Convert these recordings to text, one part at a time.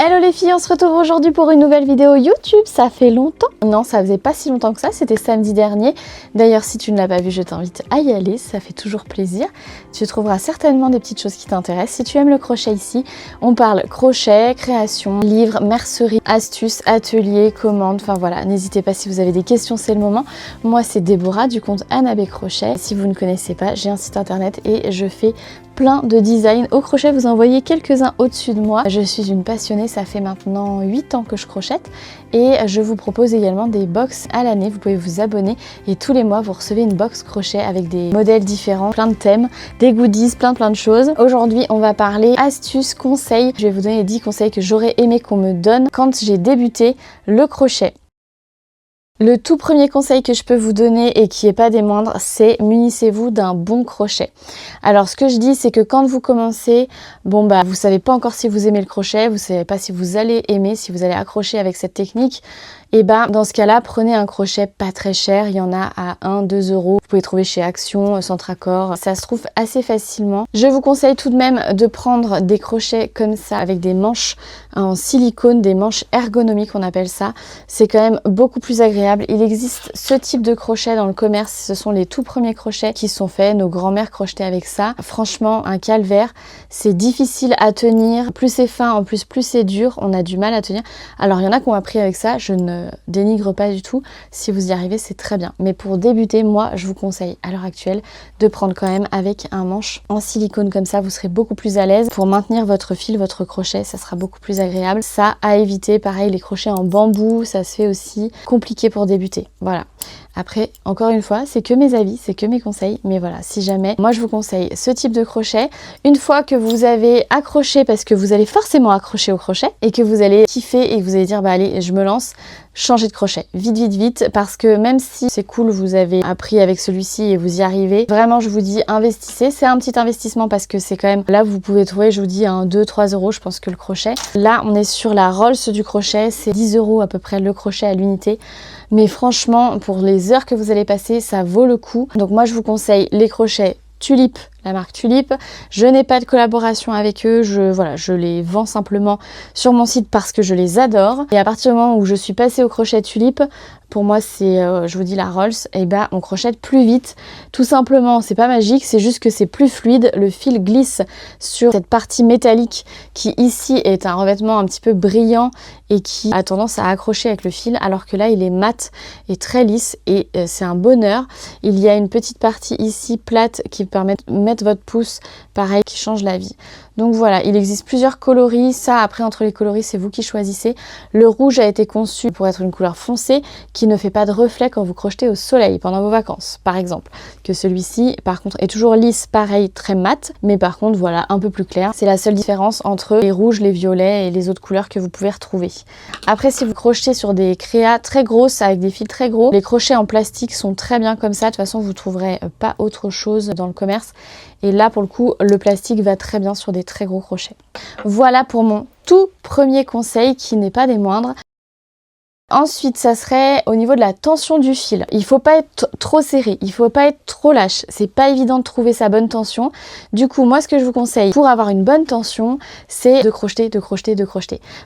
Hello les filles, on se retrouve aujourd'hui pour une nouvelle vidéo YouTube. Ça fait longtemps. Non, ça faisait pas si longtemps que ça, c'était samedi dernier. D'ailleurs, si tu ne l'as pas vu, je t'invite à y aller, ça fait toujours plaisir. Tu trouveras certainement des petites choses qui t'intéressent. Si tu aimes le crochet ici, on parle crochet, création, livres, mercerie, astuces, ateliers, commandes, enfin voilà. N'hésitez pas si vous avez des questions, c'est le moment. Moi, c'est Déborah du compte Anna B Crochet. Si vous ne connaissez pas, j'ai un site internet et je fais plein de designs au crochet, vous en voyez quelques-uns au-dessus de moi. Je suis une passionnée, ça fait maintenant 8 ans que je crochette et je vous propose également des box à l'année. Vous pouvez vous abonner et tous les mois vous recevez une box crochet avec des modèles différents, plein de thèmes, des goodies, plein de choses. Aujourd'hui on va parler astuces, conseils. Je vais vous donner les 10 conseils que j'aurais aimé qu'on me donne quand j'ai débuté le crochet. Le tout premier conseil que je peux vous donner et qui n'est pas des moindres, c'est munissez-vous d'un bon crochet. Alors ce que je dis, c'est que quand vous commencez, vous savez pas encore si vous aimez le crochet, vous savez pas si vous allez aimer, si vous allez accrocher avec cette technique. Et dans ce cas-là, prenez un crochet pas très cher, il y en a à 1-2 euros. Vous pouvez trouver chez Action, Centre Accord, ça se trouve assez facilement. Je vous conseille tout de même de prendre des crochets comme ça avec des manches en silicone, des manches ergonomiques on appelle ça. C'est quand même beaucoup plus agréable. Il existe ce type de crochet dans le commerce, ce sont les tout premiers crochets qui sont faits, nos grands-mères crochetaient avec ça. Franchement, un calvaire, c'est difficile à tenir, plus c'est fin, en plus c'est dur, on a du mal à tenir. Alors il y en a qui ont appris avec ça, je ne dénigre pas du tout, si vous y arrivez c'est très bien, mais pour débuter moi je vous conseille à l'heure actuelle de prendre quand même avec un manche en silicone comme ça, vous serez beaucoup plus à l'aise pour maintenir votre fil, votre crochet, ça sera beaucoup plus agréable. Ça à éviter, pareil les crochets en bambou ça se fait aussi compliqué pour débuter, voilà. Après, encore une fois, c'est que mes avis, c'est que mes conseils, mais voilà, si jamais, moi je vous conseille ce type de crochet. Une fois que vous avez accroché, parce que vous allez forcément accrocher au crochet, et que vous allez kiffer et que vous allez dire, allez, je me lance, changez de crochet, vite, parce que même si c'est cool, vous avez appris avec celui-ci et vous y arrivez, vraiment je vous dis, investissez, c'est un petit investissement parce que c'est quand même, là vous pouvez trouver, je vous dis, 2-3 euros, je pense que le crochet. Là, on est sur la Rolls du crochet, c'est 10 euros à peu près le crochet à l'unité. Mais franchement, pour les heures que vous allez passer, ça vaut le coup. Donc moi, je vous conseille les crochets Tulip, la marque Tulip. Je n'ai pas de collaboration avec eux, je les vends simplement sur mon site parce que je les adore. Et à partir du moment où je suis passée au crochet Tulip, pour moi c'est, je vous dis la Rolls, et on crochette plus vite. Tout simplement, c'est pas magique, c'est juste que c'est plus fluide. Le fil glisse sur cette partie métallique qui ici est un revêtement un petit peu brillant et qui a tendance à accrocher avec le fil, alors que là il est mat et très lisse et c'est un bonheur. Il y a une petite partie ici plate qui permet de mettre votre pouce, pareil, qui change la vie. Donc voilà, il existe plusieurs coloris. Ça, après, entre les coloris, c'est vous qui choisissez. Le rouge a été conçu pour être une couleur foncée qui ne fait pas de reflet quand vous crochetez au soleil pendant vos vacances, par exemple. Que celui-ci, par contre, est toujours lisse, pareil, très mat, mais par contre, voilà, un peu plus clair. C'est la seule différence entre les rouges, les violets et les autres couleurs que vous pouvez retrouver. Après, si vous crochetez sur des créas très grosses, avec des fils très gros, les crochets en plastique sont très bien comme ça. De toute façon, vous trouverez pas autre chose dans le commerce. Et là, pour le coup, le plastique va très bien sur des très gros crochets. Voilà pour mon tout premier conseil qui n'est pas des moindres. Ensuite, ça serait au niveau de la tension du fil. Il faut pas être trop serré, il faut pas être trop lâche. C'est pas évident de trouver sa bonne tension. Du coup, moi, ce que je vous conseille pour avoir une bonne tension, c'est de crocheter.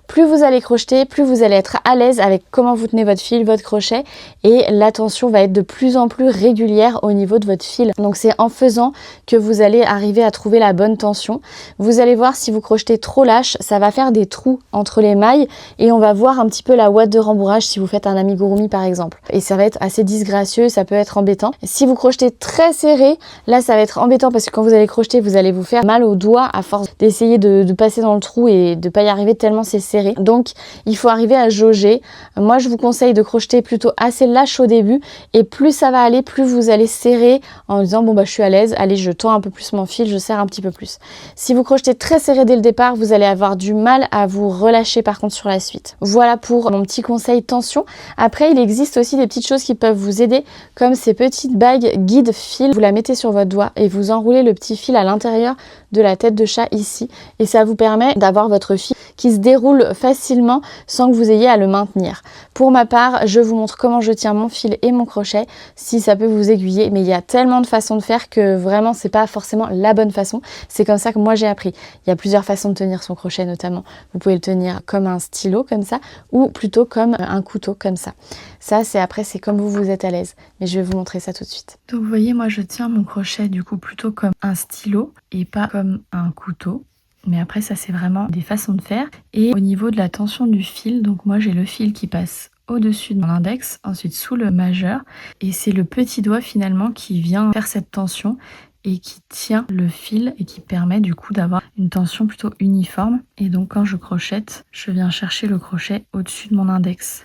Plus vous allez crocheter, plus vous allez être à l'aise avec comment vous tenez votre fil, votre crochet, et la tension va être de plus en plus régulière au niveau de votre fil. Donc, c'est en faisant que vous allez arriver à trouver la bonne tension. Vous allez voir si vous crochetez trop lâche, ça va faire des trous entre les mailles et on va voir un petit peu la ouate de rembourrage si vous faites un amigurumi par exemple. Et ça va être assez disgracieux, ça peut être embêtant. Si vous crochetez très serré, là ça va être embêtant parce que quand vous allez crocheter, vous allez vous faire mal aux doigts à force d'essayer de passer dans le trou et de pas y arriver tellement c'est serré. Donc il faut arriver à jauger. Moi je vous conseille de crocheter plutôt assez lâche au début et plus ça va aller, plus vous allez serrer en disant je suis à l'aise, allez je tends un peu plus mon fil, je serre un petit peu plus. Si vous crochetez très serré dès le départ, vous allez avoir du mal à vous relâcher par contre sur la suite. Voilà pour mon petit conseil tension. Après, il existe aussi des petites choses qui peuvent vous aider, comme ces petites bagues guide fil. Vous la mettez sur votre doigt et vous enroulez le petit fil à l'intérieur de la tête de chat ici. Et ça vous permet d'avoir votre fil qui se déroule facilement sans que vous ayez à le maintenir. Pour ma part, je vous montre comment je tiens mon fil et mon crochet, si ça peut vous aiguiller. Mais il y a tellement de façons de faire que vraiment, c'est pas forcément la bonne façon. C'est comme ça que moi j'ai appris. Il y a plusieurs façons de tenir son crochet notamment. Vous pouvez le tenir comme un stylo comme ça ou plutôt comme un couteau comme ça. Ça, c'est comme vous êtes à l'aise. Mais je vais vous montrer ça tout de suite. Donc vous voyez, moi je tiens mon crochet du coup plutôt comme un stylo et pas comme un couteau. Mais après ça c'est vraiment des façons de faire. Et au niveau de la tension du fil, donc moi j'ai le fil qui passe au-dessus de mon index, ensuite sous le majeur. Et c'est le petit doigt finalement qui vient faire cette tension et qui tient le fil et qui permet du coup d'avoir une tension plutôt uniforme. Et donc quand je crochette, je viens chercher le crochet au-dessus de mon index.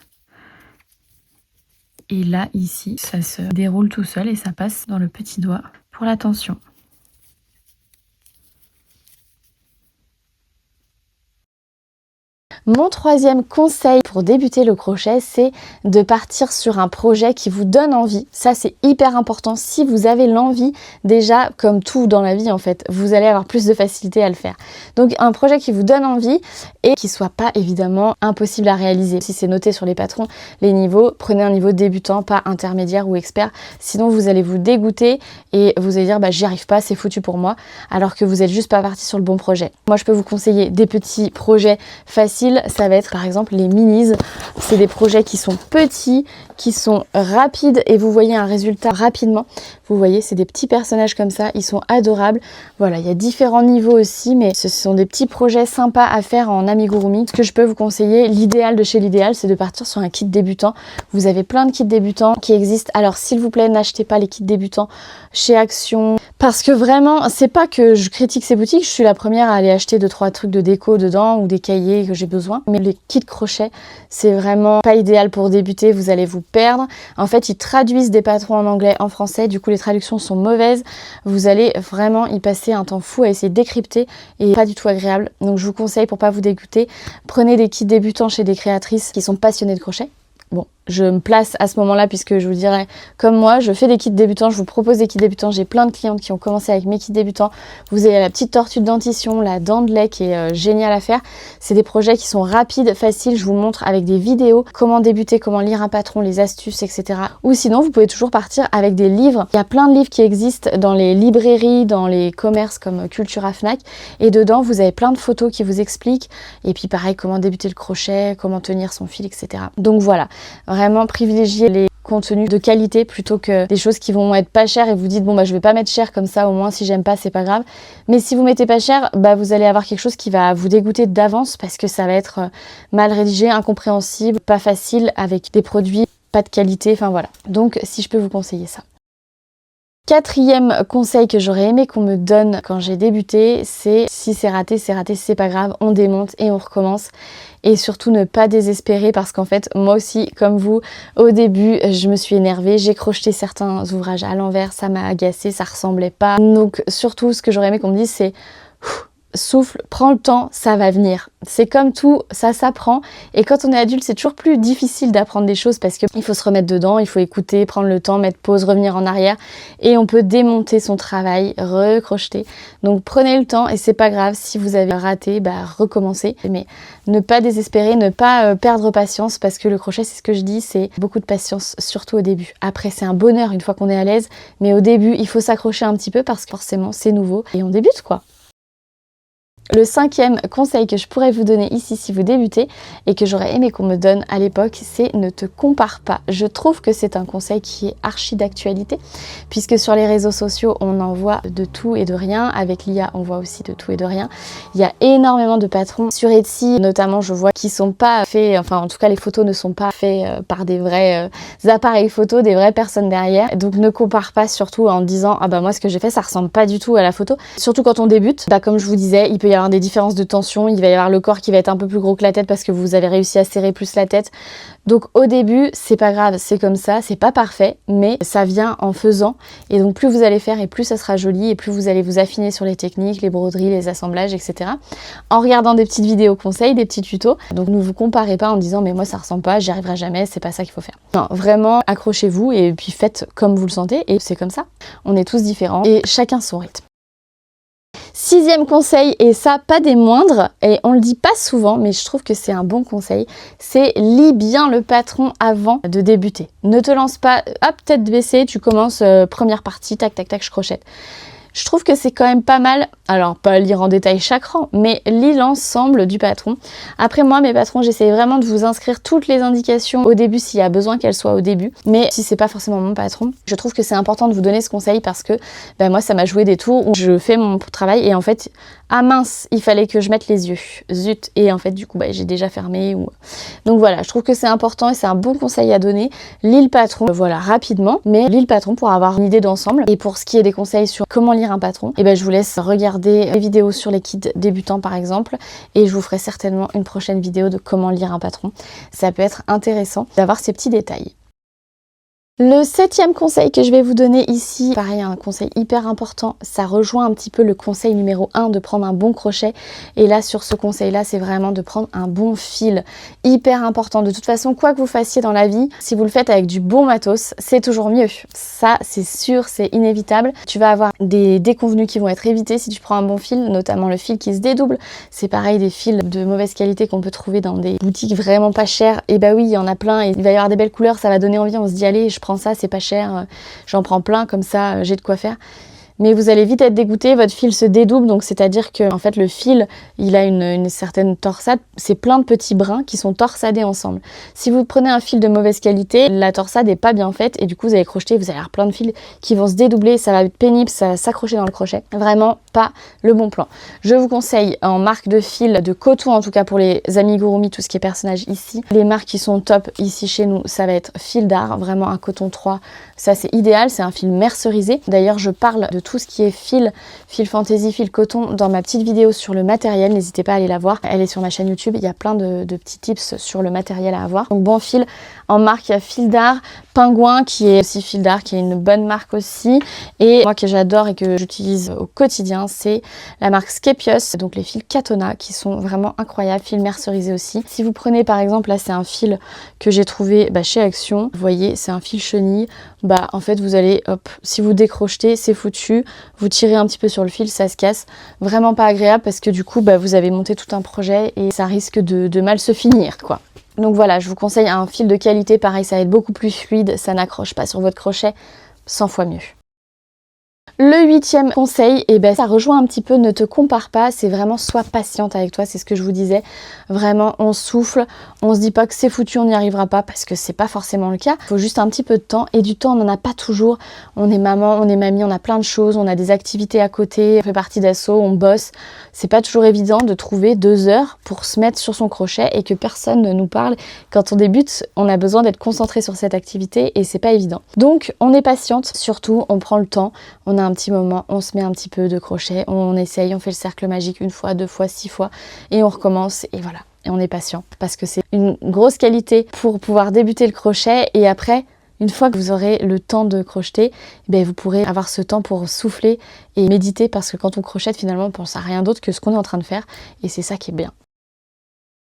Et là, ici, ça se déroule tout seul et ça passe dans le petit doigt pour la tension. Mon troisième conseil pour débuter le crochet, c'est de partir sur un projet qui vous donne envie. Ça, c'est hyper important. Si vous avez l'envie, déjà, comme tout dans la vie en fait, vous allez avoir plus de facilité à le faire. Donc un projet qui vous donne envie et qui soit pas évidemment impossible à réaliser. Si c'est noté sur les patrons, les niveaux, prenez un niveau débutant, pas intermédiaire ou expert. Sinon, vous allez vous dégoûter et vous allez dire bah j'y arrive pas, c'est foutu pour moi, alors que vous êtes juste pas parti sur le bon projet. Moi, je peux vous conseiller des petits projets faciles. Ça va être par exemple les minis. C'est des projets qui sont petits, qui sont rapides et vous voyez un résultat rapidement. Vous voyez, c'est des petits personnages comme ça, ils sont adorables. Voilà, il y a différents niveaux aussi, mais ce sont des petits projets sympas à faire en amigurumi. Ce que je peux vous conseiller, l'idéal de chez l'idéal, c'est de partir sur un kit débutant. Vous avez plein de kits débutants qui existent. Alors s'il vous plaît, n'achetez pas les kits débutants chez Action, parce que vraiment, c'est pas que je critique ces boutiques, je suis la première à aller acheter 2-3 trucs de déco dedans ou des cahiers que j'ai besoin. Mais les kits crochet, c'est vraiment pas idéal pour débuter, vous allez vous perdre. En fait, ils traduisent des patrons en anglais, en français, du coup les traductions sont mauvaises. Vous allez vraiment y passer un temps fou à essayer de décrypter et pas du tout agréable. Donc je vous conseille, pour pas vous dégoûter, prenez des kits débutants chez des créatrices qui sont passionnées de crochet. Bon, je me place à ce moment-là puisque je vous dirais, comme moi, je fais des kits débutants, je vous propose des kits débutants. J'ai plein de clientes qui ont commencé avec mes kits débutants. Vous avez la petite tortue de dentition, la dent de lait qui est géniale à faire. C'est des projets qui sont rapides, faciles. Je vous montre avec des vidéos comment débuter, comment lire un patron, les astuces, etc. Ou sinon, vous pouvez toujours partir avec des livres. Il y a plein de livres qui existent dans les librairies, dans les commerces comme Cultura, Fnac. Et dedans, vous avez plein de photos qui vous expliquent. Et puis pareil, comment débuter le crochet, comment tenir son fil, etc. Donc voilà. Vraiment privilégier les contenus de qualité plutôt que des choses qui vont être pas chères et vous dites bon bah je vais pas mettre cher comme ça, au moins si j'aime pas c'est pas grave. Mais si vous mettez pas cher, bah vous allez avoir quelque chose qui va vous dégoûter d'avance parce que ça va être mal rédigé, incompréhensible, pas facile, avec des produits pas de qualité, enfin voilà. Donc si je peux vous conseiller ça. Quatrième conseil que j'aurais aimé qu'on me donne quand j'ai débuté, c'est si c'est raté, c'est pas grave, on démonte et on recommence. Et surtout ne pas désespérer parce qu'en fait, moi aussi, comme vous, au début, je me suis énervée, j'ai crocheté certains ouvrages à l'envers, ça m'a agacée, ça ressemblait pas. Donc surtout, ce que j'aurais aimé qu'on me dise, c'est souffle, prends le temps, ça va venir. C'est comme tout, ça s'apprend. Et quand on est adulte, c'est toujours plus difficile d'apprendre des choses parce qu'il faut se remettre dedans, il faut écouter, prendre le temps, mettre pause, revenir en arrière. Et on peut démonter son travail, recrocheter. Donc prenez le temps et c'est pas grave. Si vous avez raté, bah recommencez. Mais ne pas désespérer, ne pas perdre patience parce que le crochet, c'est ce que je dis, c'est beaucoup de patience, surtout au début. Après, c'est un bonheur une fois qu'on est à l'aise. Mais au début, il faut s'accrocher un petit peu parce que forcément, c'est nouveau et on débute quoi. Le cinquième conseil que je pourrais vous donner ici si vous débutez et que j'aurais aimé qu'on me donne à l'époque, c'est ne te compare pas. Je trouve que c'est un conseil qui est archi d'actualité puisque sur les réseaux sociaux, on en voit de tout et de rien. Avec l'IA, on voit aussi de tout et de rien. Il y a énormément de patrons sur Etsy, notamment je vois, qui sont pas faits, enfin en tout cas les photos ne sont pas faits par des vrais appareils photo, des vraies personnes derrière. Donc ne compare pas surtout en disant ah bah moi ce que j'ai fait ça ressemble pas du tout à la photo. Surtout quand on débute, bah comme je vous disais, il peut y avoir avoir des différences de tension, il va y avoir le corps qui va être un peu plus gros que la tête parce que vous avez réussi à serrer plus la tête. Donc au début, c'est pas grave, c'est comme ça, c'est pas parfait, mais ça vient en faisant. Et donc plus vous allez faire et plus ça sera joli et plus vous allez vous affiner sur les techniques, les broderies, les assemblages, etc. En regardant des petites vidéos conseils, des petits tutos. Donc ne vous comparez pas en disant mais moi ça ressemble pas, j'y arriverai jamais, c'est pas ça qu'il faut faire. Non, vraiment accrochez-vous et puis faites comme vous le sentez et c'est comme ça. On est tous différents et chacun son rythme. 6e conseil, et ça pas des moindres, et on le dit pas souvent, mais je trouve que c'est un bon conseil, c'est lis bien le patron avant de débuter. Ne te lance pas, hop, tête baissée, tu commences première partie, tac, tac, tac, je crochette. Je trouve que c'est quand même pas mal, alors pas lire en détail chaque rang, mais lis l'ensemble du patron. Après moi, mes patrons, j'essaye vraiment de vous inscrire toutes les indications au début s'il y a besoin qu'elles soient au début. Mais si c'est pas forcément mon patron, je trouve que c'est important de vous donner ce conseil parce que moi ça m'a joué des tours où je fais mon travail et en fait, ah mince, il fallait que je mette les yeux. Zut, et en fait du coup j'ai déjà fermé. Donc voilà, je trouve que c'est important et c'est un bon conseil à donner. Lis le patron, voilà, rapidement, mais lis le patron pour avoir une idée d'ensemble. Et pour ce qui est des conseils sur comment lire un patron, et je vous laisse regarder les vidéos sur les kits débutants par exemple, et je vous ferai certainement une prochaine vidéo de comment lire un patron. Ça peut être intéressant d'avoir ces petits détails. Le 7e conseil que je vais vous donner ici, pareil, un conseil hyper important, ça rejoint un petit peu le conseil numéro 1 de prendre un bon crochet. Et là, sur ce conseil-là, c'est vraiment de prendre un bon fil, hyper important. De toute façon, quoi que vous fassiez dans la vie, si vous le faites avec du bon matos, c'est toujours mieux. Ça, c'est sûr, c'est inévitable. Tu vas avoir des déconvenus qui vont être évités si tu prends un bon fil, notamment le fil qui se dédouble. C'est pareil, des fils de mauvaise qualité qu'on peut trouver dans des boutiques vraiment pas chères. Et oui, il y en a plein et il va y avoir des belles couleurs, ça va donner envie, on se dit allez, je prends ça, c'est pas cher, j'en prends plein comme ça, j'ai de quoi faire. Mais vous allez vite être dégoûté, votre fil se dédouble, donc c'est-à-dire que en fait le fil, il a une certaine torsade, c'est plein de petits brins qui sont torsadés ensemble. Si vous prenez un fil de mauvaise qualité, la torsade n'est pas bien faite et du coup vous allez crocheter, vous allez avoir plein de fils qui vont se dédoubler, ça va être pénible, ça va s'accrocher dans le crochet. Vraiment pas le bon plan. Je vous conseille en marque de fil, de coton en tout cas pour les amigurumi, tout ce qui est personnage ici. Les marques qui sont top ici chez nous, ça va être Fil d'Art, vraiment un coton 3, ça c'est idéal, c'est un fil mercerisé. D'ailleurs je parle de tout ce qui est fil fantaisie, fil coton dans ma petite vidéo sur le matériel, n'hésitez pas à aller la voir, elle est sur ma chaîne YouTube, il y a plein de petits tips sur le matériel à avoir. Donc bon fil en marque, il y a Fil d'Art, Pingouin qui est aussi Fil d'Art, qui est une bonne marque aussi, et moi que j'adore et que j'utilise au quotidien, c'est la marque Skepios, donc les fils Katona qui sont vraiment incroyables, fil mercerisé aussi. Si vous prenez par exemple, là c'est un fil que j'ai trouvé chez Action, vous voyez c'est un fil chenille, en fait vous allez, hop, si vous décrochetez c'est foutu, vous tirez un petit peu sur le fil, ça se casse, vraiment pas agréable parce que du coup vous avez monté tout un projet et ça risque de mal se finir quoi. Donc voilà, je vous conseille un fil de qualité, pareil ça va être beaucoup plus fluide, ça n'accroche pas sur votre crochet, 100 fois mieux. Le 8e conseil, ça rejoint un petit peu, ne te compare pas, c'est vraiment sois patiente avec toi, c'est ce que je vous disais. Vraiment, on souffle, on se dit pas que c'est foutu, on n'y arrivera pas parce que c'est pas forcément le cas. Il faut juste un petit peu de temps et du temps, on n'en a pas toujours. On est maman, on est mamie, on a plein de choses, on a des activités à côté, on fait partie d'assaut, on bosse. C'est pas toujours évident de trouver 2 heures pour se mettre sur son crochet et que personne ne nous parle. Quand on débute, on a besoin d'être concentré sur cette activité et c'est pas évident. Donc, on est patiente, surtout, on prend le temps, on a un petit moment, on se met un petit peu de crochet, on essaye, on fait le cercle magique 1 fois, 2 fois, 6 fois et on recommence et voilà. Et on est patient parce que c'est une grosse qualité pour pouvoir débuter le crochet et après, une fois que vous aurez le temps de crocheter, vous pourrez avoir ce temps pour souffler et méditer parce que quand on crochette finalement on pense à rien d'autre que ce qu'on est en train de faire et c'est ça qui est bien.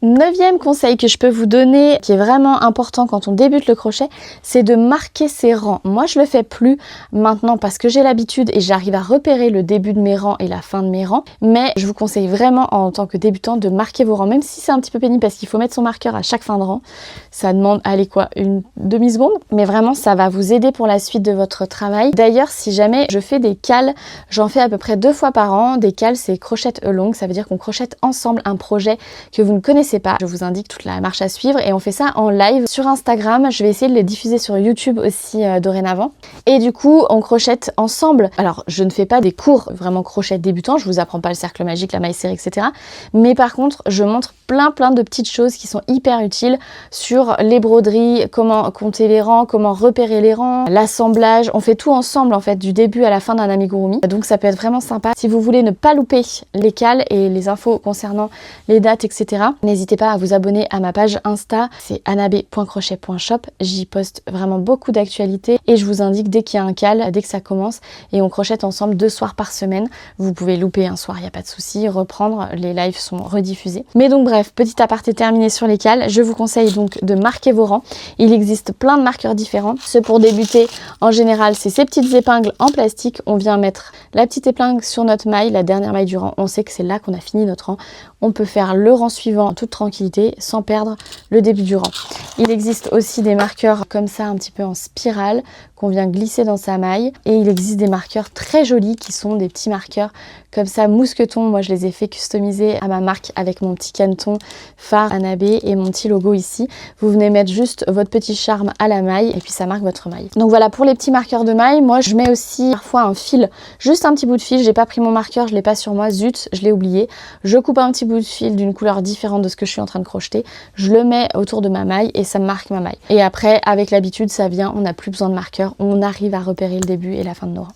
9e conseil que je peux vous donner, qui est vraiment important quand on débute le crochet, c'est de marquer ses rangs. Moi, je le fais plus maintenant parce que j'ai l'habitude et j'arrive à repérer le début de mes rangs et la fin de mes rangs. Mais je vous conseille vraiment en tant que débutant de marquer vos rangs, même si c'est un petit peu pénible parce qu'il faut mettre son marqueur à chaque fin de rang. Ça demande, allez quoi, une demi-seconde. Mais vraiment, ça va vous aider pour la suite de votre travail. D'ailleurs, si jamais je fais des cales, j'en fais à peu près 2 fois par an. Des cales, c'est crochette along, ça veut dire qu'on crochette ensemble un projet que vous ne connaissez connaissez pas, je vous indique toute la marche à suivre et on fait ça en live sur Instagram. Je vais essayer de les diffuser sur YouTube aussi dorénavant. Et du coup, on crochette ensemble. Alors, je ne fais pas des cours vraiment crochet débutant, je vous apprends pas le cercle magique, la maille serrée, etc. Mais par contre, je montre plein de petites choses qui sont hyper utiles sur les broderies, comment compter les rangs, comment repérer les rangs, l'assemblage. On fait tout ensemble en fait, du début à la fin d'un amigurumi. Donc ça peut être vraiment sympa. Si vous voulez ne pas louper les cales et les infos concernant les dates, etc., n'hésitez pas à vous abonner à ma page Insta. C'est anabe.crochet.shop. J'y poste vraiment beaucoup d'actualités et je vous indique dès qu'il y a un cal, dès que ça commence, et on crochette ensemble 2 soirs par semaine. Vous pouvez louper un soir, il n'y a pas de souci, reprendre, les lives sont rediffusés. Mais donc bref, petit aparté terminé sur les cales, je vous conseille donc de marquer vos rangs. Il existe plein de marqueurs différents. Ceux pour débuter, en général, c'est ces petites épingles en plastique. On vient mettre la petite épingle sur notre maille, la dernière maille du rang. On sait que c'est là qu'on a fini notre rang. On peut faire le rang suivant en toute tranquillité sans perdre le début du rang. Il existe aussi des marqueurs comme ça un petit peu en spirale qu'on vient glisser dans sa maille, et il existe des marqueurs très jolis qui sont des petits marqueurs comme ça mousqueton. Moi je les ai fait customiser à ma marque avec mon petit caneton phare Anabe et mon petit logo ici. Vous venez mettre juste votre petit charme à la maille et puis ça marque votre maille. Donc voilà pour les petits marqueurs de maille. Moi je mets aussi parfois un fil, juste un petit bout de fil. J'ai pas pris mon marqueur, je l'ai pas sur moi, zut, je l'ai oublié. Je coupe un petit bout de fil d'une couleur différente de ce que je suis en train de crocheter. Je le mets autour de ma maille et ça marque ma maille. Et après avec l'habitude ça vient, on n'a plus besoin de marqueur, on arrive à repérer le début et la fin de nos rangs.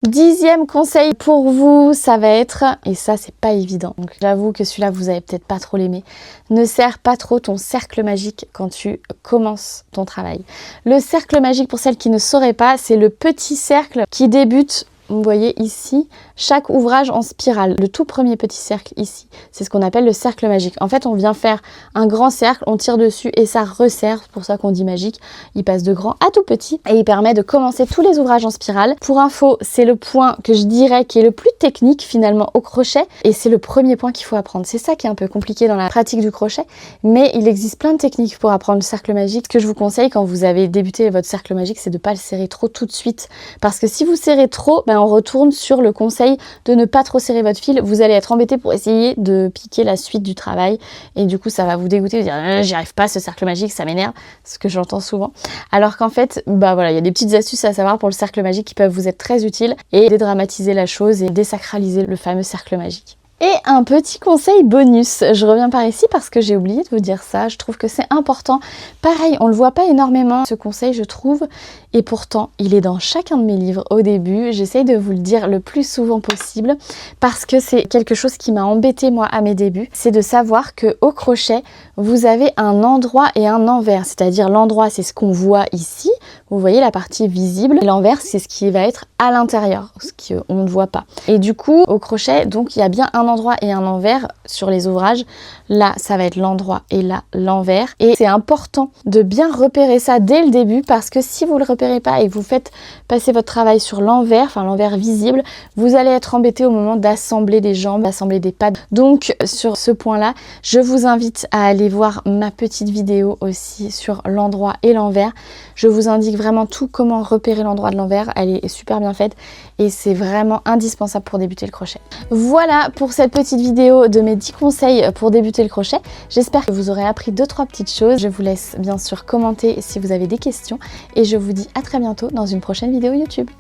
10e conseil pour vous, ça va être, et ça c'est pas évident, donc j'avoue que celui-là vous avez peut-être pas trop l'aimé, ne serre pas trop ton cercle magique quand tu commences ton travail. Le cercle magique, pour celles qui ne sauraient pas, c'est le petit cercle qui débute. Vous voyez ici, chaque ouvrage en spirale, le tout premier petit cercle ici, c'est ce qu'on appelle le cercle magique. En fait, on vient faire un grand cercle, on tire dessus et ça resserre, c'est pour ça qu'on dit magique. Il passe de grand à tout petit et il permet de commencer tous les ouvrages en spirale. Pour info, c'est le point que je dirais qui est le plus technique finalement au crochet et c'est le premier point qu'il faut apprendre. C'est ça qui est un peu compliqué dans la pratique du crochet, mais il existe plein de techniques pour apprendre le cercle magique. Ce que je vous conseille quand vous avez débuté votre cercle magique, c'est de ne pas le serrer trop tout de suite, parce que si vous serrez trop, on retourne sur le conseil de ne pas trop serrer votre fil. Vous allez être embêté pour essayer de piquer la suite du travail et du coup ça va vous dégoûter, vous dire j'y arrive pas ce cercle magique, ça m'énerve, ce que j'entends souvent. Alors qu'en fait, voilà, il y a des petites astuces à savoir pour le cercle magique qui peuvent vous être très utiles et dédramatiser la chose et désacraliser le fameux cercle magique. Et un petit conseil bonus, je reviens par ici parce que j'ai oublié de vous dire ça, je trouve que c'est important. Pareil, on le voit pas énormément ce conseil je trouve, et pourtant il est dans chacun de mes livres au début. J'essaye de vous le dire le plus souvent possible parce que c'est quelque chose qui m'a embêtée moi à mes débuts. C'est de savoir que au crochet, vous avez un endroit et un envers, c'est-à-dire l'endroit c'est ce qu'on voit ici, vous voyez la partie visible, et l'envers c'est ce qui va être à l'intérieur, ce qu'on ne voit pas. Et du coup au crochet, donc il y a bien un endroit et un envers sur les ouvrages. Là ça va être l'endroit et là l'envers, et c'est important de bien repérer ça dès le début parce que si vous le repérez pas et que vous faites passer votre travail sur l'envers, enfin l'envers visible, vous allez être embêté au moment d'assembler des jambes, d'assembler des pads. Donc sur ce point là, je vous invite à aller voir ma petite vidéo aussi sur l'endroit et l'envers. Je vous indique vraiment tout comment repérer l'endroit de l'envers, elle est super bien faite et c'est vraiment indispensable pour débuter le crochet. Voilà pour cette petite vidéo de mes 10 conseils pour débuter le crochet. J'espère que vous aurez appris 2-3 petites choses. Je vous laisse bien sûr commenter si vous avez des questions et je vous dis à très bientôt dans une prochaine vidéo YouTube.